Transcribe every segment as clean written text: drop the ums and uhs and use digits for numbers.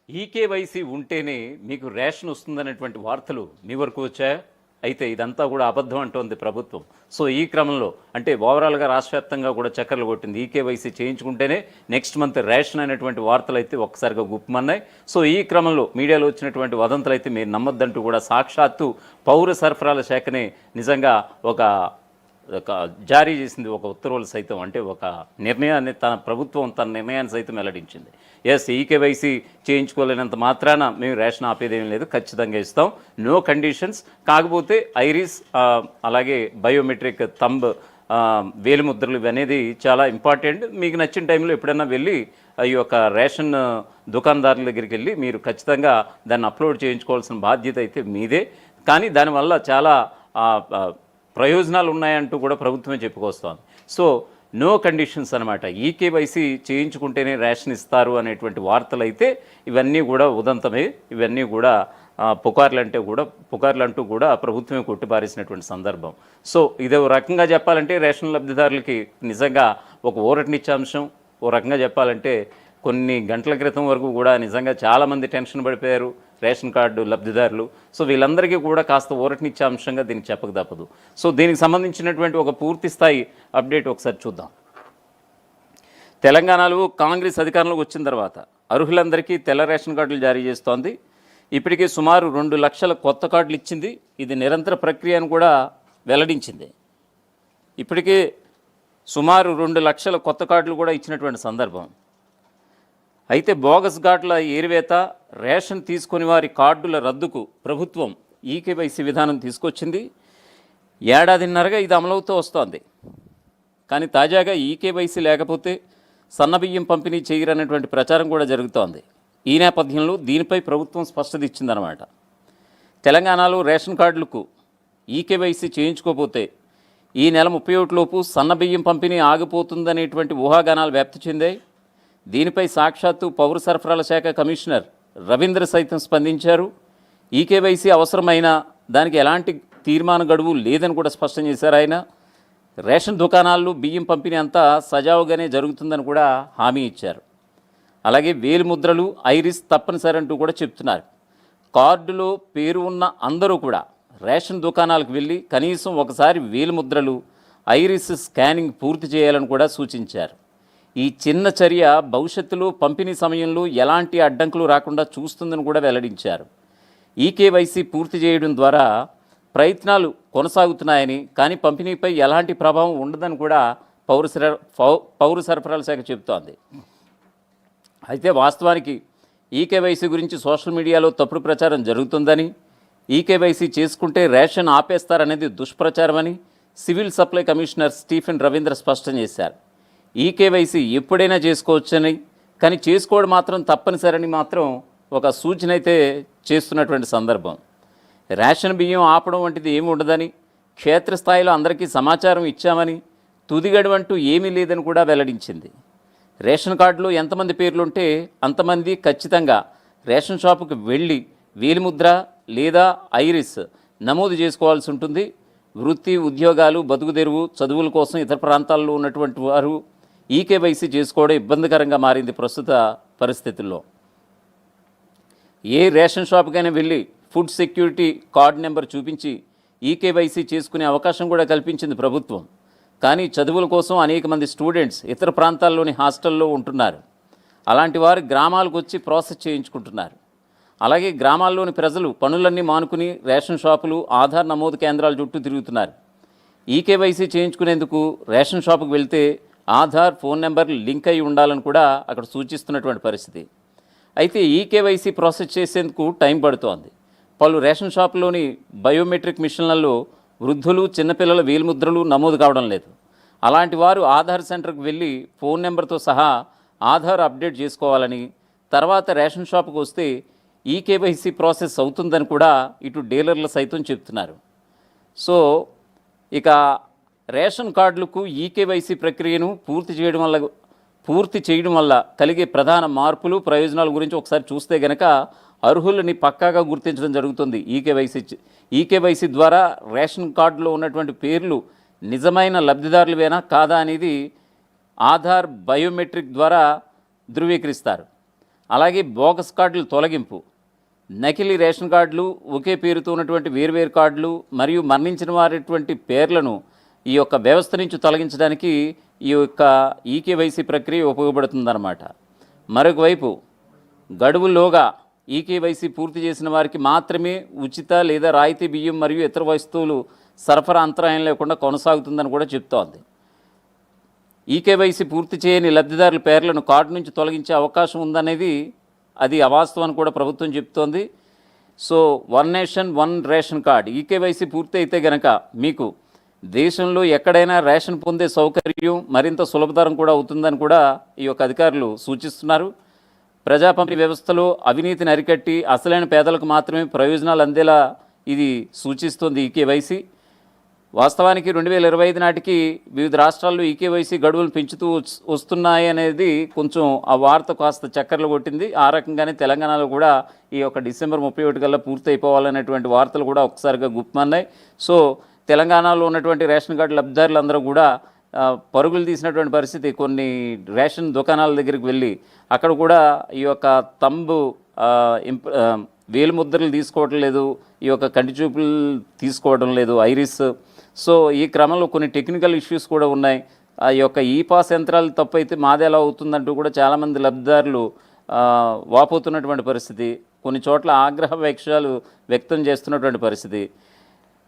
EKYC ఉంటేనే మీకు ration వస్తుందనేటువంటి వార్తలు మీ వరకు వచ్చాయా? అయితే ఇదంతా కూడా అబద్ధం అంటోంది ప్రభుత్వం. సో ఈ క్రమంలో అంటే ఓవరాల్గా రాష్ట్ర వ్యాప్తంగా కూడా చక్కర్లు కొట్టింది. ఈకేవైసీ చేయించుకుంటేనే నెక్స్ట్ మంత్ రేషన్ అనేటువంటి వార్తలు అయితే ఒక్కసారిగా గుప్పమన్నాయి. సో ఈ క్రమంలో మీడియాలో వచ్చినటువంటి వదంతులు అయితే మీరు నమ్మొద్దంటూ కూడా సాక్షాత్తు పౌర సరఫరాల శాఖనే నిజంగా ఒక జారీ చేసింది, ఒక ఉత్తర్వులు సైతం, అంటే ఒక నిర్ణయాన్ని తన ప్రభుత్వం తన నిర్ణయాన్ని సైతం వెల్లడించింది. ఎస్, ఈకేవైసీ చేయించుకోలేనంత మాత్రాన మేము రేషన్ ఆపేదేమీ లేదు, ఖచ్చితంగా ఇస్తాం, నో కండిషన్స్. కాకపోతే ఐరిస్ అలాగే బయోమెట్రిక్ థంబ్ వేలిముద్రలు అనేది చాలా ఇంపార్టెంట్. మీకు నచ్చిన టైంలో ఎప్పుడైనా వెళ్ళి ఈ యొక్క రేషన్ దుకాణదారుల దగ్గరికి వెళ్ళి మీరు ఖచ్చితంగా దాన్ని అప్లోడ్ చేయించుకోవాల్సిన బాధ్యత అయితే మీదే. కానీ దానివల్ల చాలా ప్రయోజనాలు ఉన్నాయంటూ కూడా ప్రభుత్వమే చెప్పుకొస్తోంది. సో నో కండిషన్స్ అనమాట. ఈకేవైసీ చేయించుకుంటేనే రేషన్ ఇస్తారు అనేటువంటి వార్తలు అయితే ఇవన్నీ కూడా ఉదంతమే. ఇవన్నీ కూడా పుకార్లంటూ కూడా ప్రభుత్వమే కొట్టిపారేసినటువంటి సందర్భం. సో ఇదే రకంగా చెప్పాలంటే రేషన్ లబ్ధిదారులకి నిజంగా ఒక ఊరటనిచ్చే అంశం. ఓ రకంగా చెప్పాలంటే కొన్ని గంటల క్రితం వరకు కూడా నిజంగా చాలామంది టెన్షన్ పడిపోయారు రేషన్ కార్డు లబ్ధిదారులు. సో వీళ్ళందరికీ కూడా కాస్త ఊరటనిచ్చే అంశంగా దీనికి చెప్పక తప్పదు. సో దీనికి సంబంధించినటువంటి ఒక పూర్తి స్థాయి అప్డేట్ ఒకసారి చూద్దాం. తెలంగాణలో కాంగ్రెస్ అధికారంలోకి వచ్చిన తర్వాత అర్హులందరికీ తెల్ల రేషన్ కార్డులు జారీ చేస్తోంది. ఇప్పటికే సుమారు 2 లక్షల కొత్త కార్డులు ఇచ్చింది. ఇది నిరంతర ప్రక్రియ అని కూడా వెల్లడించింది. ఇప్పటికే సుమారు 2 లక్షల కొత్త కార్డులు కూడా ఇచ్చినటువంటి సందర్భం. అయితే బోగస్ కార్డుల ఏరివేత, రేషన్ తీసుకుని వారి కార్డుల రద్దుకు ప్రభుత్వం ఈకేవైసీ విధానం తీసుకొచ్చింది. ఏడాదిన్నరగా ఇది అమలవుతూ వస్తోంది. కానీ తాజాగా ఈకేవైసీ లేకపోతే సన్నబియ్యం పంపిణీ చేయరనేటువంటి ప్రచారం కూడా జరుగుతోంది. ఈ నేపథ్యంలో దీనిపై ప్రభుత్వం స్పష్టత ఇచ్చిందనమాట. తెలంగాణలో రేషన్ కార్డులకు ఈకేవైసీ చేయించుకోకపోతే ఈ నెల 31లోపు సన్నబియ్యం పంపిణీ ఆగిపోతుందనేటువంటి ఊహాగానాలు వ్యాప్తి చెందాయి. దీనిపై సాక్షాత్తు పౌర సరఫరాల శాఖ కమిషనర్ రవీంద్ర సైతం స్పందించారు. ఈకేవైసీ అవసరమైన దానికి ఎలాంటి తీర్మాన గడువు లేదని కూడా స్పష్టం చేశారు ఆయన. రేషన్ దుకాణాల్లో బియ్యం పంపిణీ అంతా సజావుగానే జరుగుతుందని కూడా హామీ ఇచ్చారు. అలాగే వేలిముద్రలు, ఐరిస్ తప్పనిసరి అంటూ కూడా చెప్తున్నారు. కార్డులో పేరు ఉన్న అందరూ కూడా రేషన్ దుకాణాలకు వెళ్ళి కనీసం ఒకసారి వేలిముద్రలు, ఐరిస్ స్కానింగ్ పూర్తి చేయాలని కూడా సూచించారు. ఈ చిన్న చర్య భవిష్యత్తులో పంపిణీ సమయంలో ఎలాంటి అడ్డంకులు రాకుండా చూస్తుందని కూడా వెల్లడించారు. ఈకేవైసీ పూర్తి చేయడం ద్వారా ప్రయత్నాలు కొనసాగుతున్నాయని, కానీ పంపిణీపై ఎలాంటి ప్రభావం ఉండదని కూడా పౌర సరఫరాల శాఖ చెబుతోంది. అయితే వాస్తవానికి ఈకేవైసీ గురించి సోషల్ మీడియాలో తప్పుడు ప్రచారం జరుగుతుందని, ఈకేవైసీ చేసుకుంటే రేషన్ ఆపేస్తారనేది దుష్ప్రచారమని civil supply commissioner Stephen Ravindra స్పష్టం చేశారు. ఈకేవైసీ ఎప్పుడైనా చేసుకోవచ్చని, కానీ చేసుకోవడం మాత్రం తప్పనిసరని మాత్రం ఒక సూచన అయితే చేస్తున్నటువంటి సందర్భం. రేషన్ బియ్యం ఆపడం వంటిది ఏమి ఉండదని, క్షేత్రస్థాయిలో అందరికీ సమాచారం ఇచ్చామని, తుదిగడువంటూ ఏమీ లేదని కూడా వెల్లడించింది. రేషన్ కార్డులో ఎంతమంది పేర్లుంటే అంతమంది ఖచ్చితంగా రేషన్ షాపుకు వెళ్ళి వేలిముద్ర లేదా ఐరిస్ నమోదు చేసుకోవాల్సి ఉంటుంది. వృత్తి, ఉద్యోగాలు, బతుకుదెరువు, చదువుల కోసం ఇతర ప్రాంతాల్లో ఉన్నటువంటి వారు ఈకేవైసీ చేసుకోవడం ఇబ్బందికరంగా మారింది ప్రస్తుత పరిస్థితుల్లో. ఏ రేషన్ షాప్కైనా వెళ్ళి ఫుడ్ సెక్యూరిటీ కార్డు నెంబర్ చూపించి ఈకేవైసీ చేసుకునే అవకాశం కూడా కల్పించింది ప్రభుత్వం. కానీ చదువుల కోసం అనేక మంది స్టూడెంట్స్ ఇతర ప్రాంతాల్లోని హాస్టల్లో ఉంటున్నారు. అలాంటి వారు గ్రామాలకు వచ్చి ప్రాసెస్ చేయించుకుంటున్నారు. అలాగే గ్రామాల్లోని ప్రజలు పనులన్నీ మానుకుని రేషన్ షాపులు, ఆధార్ నమోదు కేంద్రాల చుట్టూ తిరుగుతున్నారు. ఈకేవైసీ చేయించుకునేందుకు రేషన్ షాపుకు వెళ్తే ఆధార్, ఫోన్ నెంబర్ లింక్ అయి ఉండాలని కూడా అక్కడ సూచిస్తున్నటువంటి పరిస్థితి. అయితే ఈకేవైసీ ప్రాసెస్ చేసేందుకు టైం పడుతోంది. పలు రేషన్ షాపులోని బయోమెట్రిక్ మిషన్లలో వృద్ధులు, చిన్నపిల్లల వేలిముద్రలు నమోదు కావడం లేదు. అలాంటి వారు ఆధార్ సెంటర్కి వెళ్ళి ఫోన్ నెంబర్తో సహా ఆధార్ అప్డేట్ చేసుకోవాలని, తర్వాత రేషన్ షాపుకు వస్తే ఈకేవైసీ ప్రాసెస్ అవుతుందని కూడా ఇటు డీలర్లు సైతం చెప్తున్నారు. సో ఇక రేషన్ కార్డులకు ఈకేవైసీ ప్రక్రియను పూర్తి చేయడం వల్ల కలిగే ప్రధాన మార్పులు, ప్రయోజనాల గురించి ఒకసారి చూస్తే గనక అర్హులని పక్కాగా గుర్తించడం జరుగుతుంది. ఈకేవైసీ ద్వారా రేషన్ కార్డులో ఉన్నటువంటి పేర్లు నిజమైన లబ్ధిదారులవేనా కాదా అనేది ఆధార్ బయోమెట్రిక్ ద్వారా ధృవీకరిస్తారు. అలాగే బోగస్ కార్డుల తొలగింపు, నకిలీ రేషన్ కార్డులు, ఒకే పేరుతో ఉన్నటువంటి వేర్వేరు కార్డులు మరియు మరణించిన వారిటువంటి పేర్లను ఈ యొక్క వ్యవస్థ నుంచి తొలగించడానికి ఈ యొక్క ఈకేవైసీ ప్రక్రియ ఉపయోగపడుతుందన్నమాట. మరొక వైపు గడువులోగా ఈకేవైసీ పూర్తి చేసిన వారికి మాత్రమే ఉచిత లేదా రాయితీ బియ్యం మరియు ఇతర వస్తువులు సరఫరా అంతరాయం లేకుండా కొనసాగుతుందని కూడా చెప్తోంది. ఈకేవైసీ పూర్తి చేయని లబ్ధిదారుల పేర్లను కార్డు నుంచి తొలగించే అవకాశం ఉందనేది అది అవాస్తవం అని కూడా ప్రభుత్వం చెప్తోంది. So one nation one ration card eKYC పూర్తి అయితే గనక మీకు దేశంలో ఎక్కడైనా రేషన్ పొందే సౌకర్యం మరింత సులభతరం కూడా అవుతుందని కూడా ఈ యొక్క అధికారులు సూచిస్తున్నారు. ప్రజా పంపిణీ వ్యవస్థలో అవినీతిని అరికట్టి అసలైన పేదలకు మాత్రమే ప్రయోజనాలు అందేలా ఇది సూచిస్తుంది ఈకేవైసీ. వాస్తవానికి 2025 నాటికి వివిధ రాష్ట్రాల్లో ఈకేవైసీ గడువులు పెంచుతూ వస్తున్నాయి అనేది కొంచెం ఆ వార్త కాస్త చక్కర్లు కొట్టింది. ఆ రకంగానే తెలంగాణలో కూడా ఈ యొక్క డిసెంబర్ 31 కల్లా పూర్తి అయిపోవాలనేటువంటి వార్తలు కూడా ఒకసారిగా గుప్పమన్నాయి. సో తెలంగాణలో ఉన్నటువంటి రేషన్ కార్డు లబ్ధిదారులందరూ కూడా పరుగులు తీసినటువంటి పరిస్థితి. కొన్ని రేషన్ దుకాణాల దగ్గరికి వెళ్ళి అక్కడ కూడా ఈ యొక్క తంబు వేలు ముద్రలు తీసుకోవడం లేదు, ఈ యొక్క కంటి చూపులు తీసుకోవడం లేదు, ఐరిస్. సో ఈ క్రమంలో కొన్ని టెక్నికల్ ఇష్యూస్ కూడా ఉన్నాయి. ఆ యొక్క ఈ పాస్ యంత్రాలు తప్పు అయితే మాది ఎలా అవుతుందంటూ కూడా చాలామంది లబ్ధిదారులు వాపోతున్నటువంటి పరిస్థితి, కొన్ని చోట్ల ఆగ్రహ వ్యాఖ్యలు వ్యక్తం చేస్తున్నటువంటి పరిస్థితి.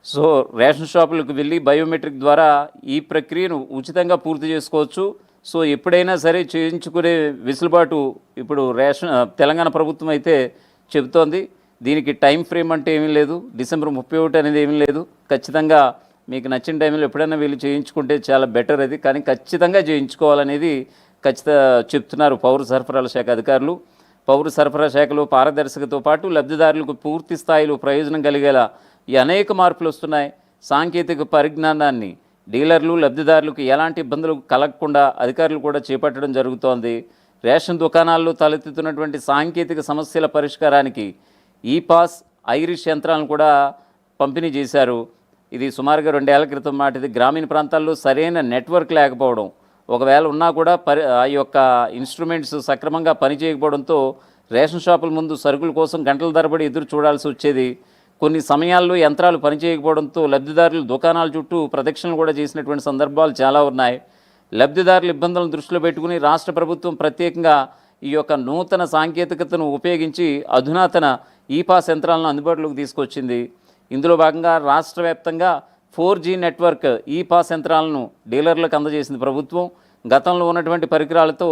సో రేషన్ షాపులకు వెళ్ళి బయోమెట్రిక్ ద్వారా ఈ ప్రక్రియను ఉచితంగా పూర్తి చేసుకోవచ్చు. సో ఎప్పుడైనా సరే చేయించుకునే వెసులుబాటు ఇప్పుడు తెలంగాణ ప్రభుత్వం అయితే చెబుతోంది. దీనికి టైం ఫ్రేమ్ అంటే ఏమీ లేదు, డిసెంబర్ 31 అనేది ఏమీ లేదు. ఖచ్చితంగా మీకు నచ్చిన టైంలో ఎప్పుడైనా వీళ్ళు చేయించుకుంటే చాలా బెటర్ అది, కానీ ఖచ్చితంగా చేయించుకోవాలనేది చెప్తున్నారు పౌర సరఫరాల శాఖ అధికారులు. పౌర సరఫరా శాఖలో పారదర్శకతో పాటు లబ్ధిదారులకు పూర్తి స్థాయిలో ప్రయోజనం కలిగేలా ఈ అనేక మార్పులు వస్తున్నాయి. సాంకేతిక పరిజ్ఞానాన్ని డీలర్లు లబ్ధిదారులకు ఎలాంటి ఇబ్బందులు కలగకుండా అధికారులు కూడా చేపట్టడం జరుగుతోంది. రేషన్ దుకాణాల్లో తలెత్తుతున్నటువంటి సాంకేతిక సమస్యల పరిష్కారానికి ఈ పాస్, ఐరిష్ యంత్రాలను కూడా పంపిణీ చేశారు. ఇది సుమారుగా 2 ఏళ్ల క్రితం మాట. ఇది గ్రామీణ ప్రాంతాల్లో సరైన నెట్వర్క్ లేకపోవడం, ఒకవేళ ఉన్నా కూడా ఆ యొక్క ఇన్స్ట్రుమెంట్స్ సక్రమంగా పనిచేయకపోవడంతో రేషన్ షాపుల ముందు సరుకుల కోసం గంటల తరబడి ఎదురు చూడాల్సి వచ్చేది. కొన్ని సమయాల్లో యంత్రాలు పనిచేయకపోవడంతో లబ్ధిదారులు దుకాణాల చుట్టూ ప్రదక్షిణలు కూడా చేసినటువంటి సందర్భాలు చాలా ఉన్నాయి. లబ్ధిదారుల ఇబ్బందులను దృష్టిలో పెట్టుకుని రాష్ట్ర ప్రభుత్వం ప్రత్యేకంగా ఈ యొక్క నూతన సాంకేతికతను ఉపయోగించి అధునాతన ఈ పాస్ యంత్రాలను అందుబాటులోకి తీసుకొచ్చింది. ఇందులో భాగంగా రాష్ట్ర వ్యాప్తంగా 4G నెట్వర్క్ ఈ పాస్ యంత్రాలను డీలర్లకు అందజేసింది ప్రభుత్వం. గతంలో ఉన్నటువంటి పరికరాలతో